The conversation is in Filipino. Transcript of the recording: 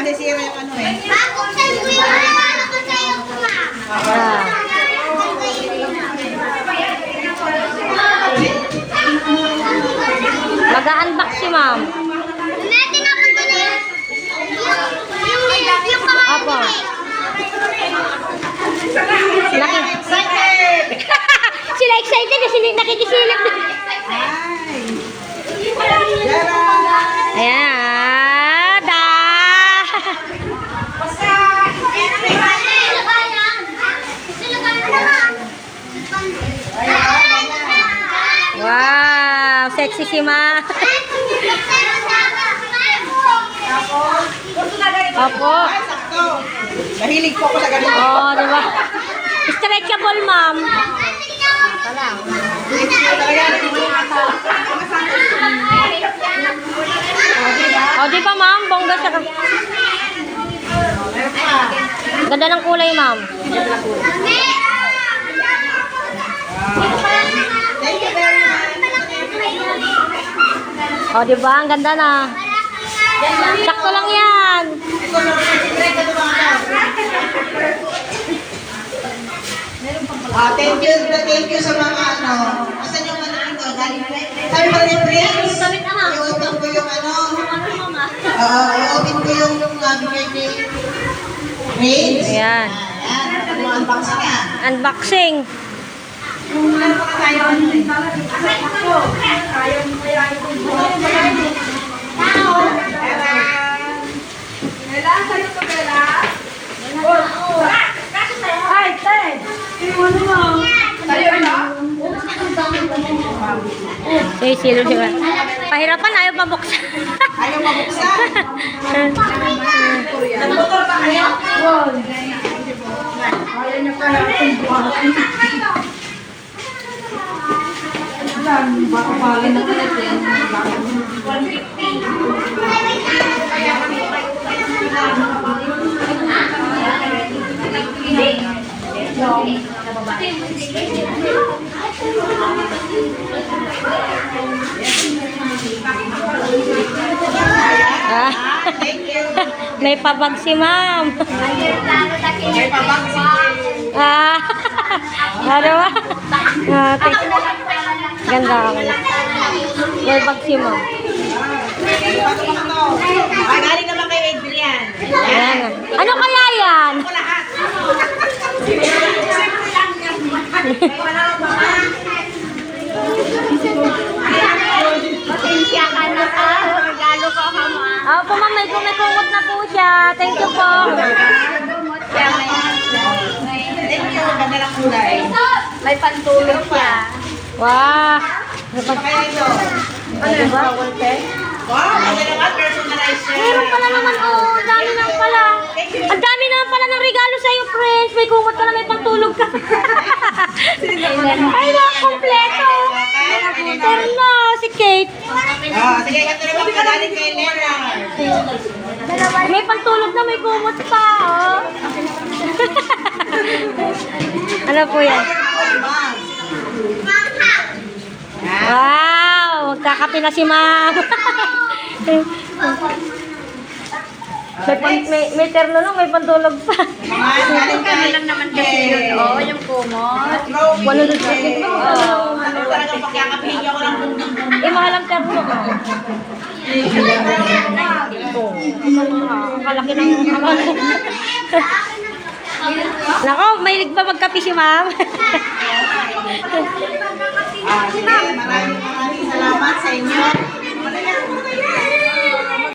masisira yung ano eh. Buksan ko yung ano ko sa'yo, ma. Mag-unbox si ma'am. Natin ako dun eh. Yung mga Apo. Laki. Sila excited kasi nakikisilip. Ay! Ayan. Da. Wow, sexy si ma. Opo. Ay, sakto! Mahilig po ako sa ganito. Oh, diba? Stretchable, ma'am. Oh, di ba, ma'am? Bongga siya. Ganda ng kulay, ma'am. Thank you very much. Oh, di ba? Ang ganda na. Sakto lang yan. Thank you sa mga ano. Asan yung ano ito? Sabi pa rin, Prince. I-open ko yung ano. I-open ko yung bigay ni Prince. Ayan. Ayan. Unboxing nga. Unboxing. Say, silo siya. Pahirapan, ayaw pabuksan. Ayaw mabuksan. Nagmotor pa kayo? Ayaw niya pa natin buhatin. Baka pala na natin. 150. Ah, Thank you. may pabag si ma'am. May pabang Ah, ano ba? Ah, ganda ako. May bag si ma'am. Ay, galing naman kay Adrian. Ayan. Ano kaya yan? Ako lahat. Pasensya ka na ka. Regalo ko ka, ma. Opo ma'am, may kumot na po siya. Thank you po. Thank you. Ganda ng kulay. May pantulog siya. Wow. Ano kaya ito? Ano yung bawal pen? Wow, ano naman, personalized siya. Meron pala naman, oh. Ang dami naman pala. Ang dami naman pala ng regalo sa'yo, friends. May kumot ka na, may pantulog ka. Ay, kompleto. Terno, si Kate. Sige, ito naman pagaling kay Leonard. May pantulog na, may kumot pa, oh. Ano po yan? Wow, magkakape na si ma'am. may terno lang, may pantulog pa. Galing lang naman kasi yun. Oo, yung kumot. 100 ba? Ano talagang pagkakapihin ako ng Eh, mahal ang terno ko. Kalaki ng kamay. Nako, mahilig ba magkape si ma'am? Sige, maraming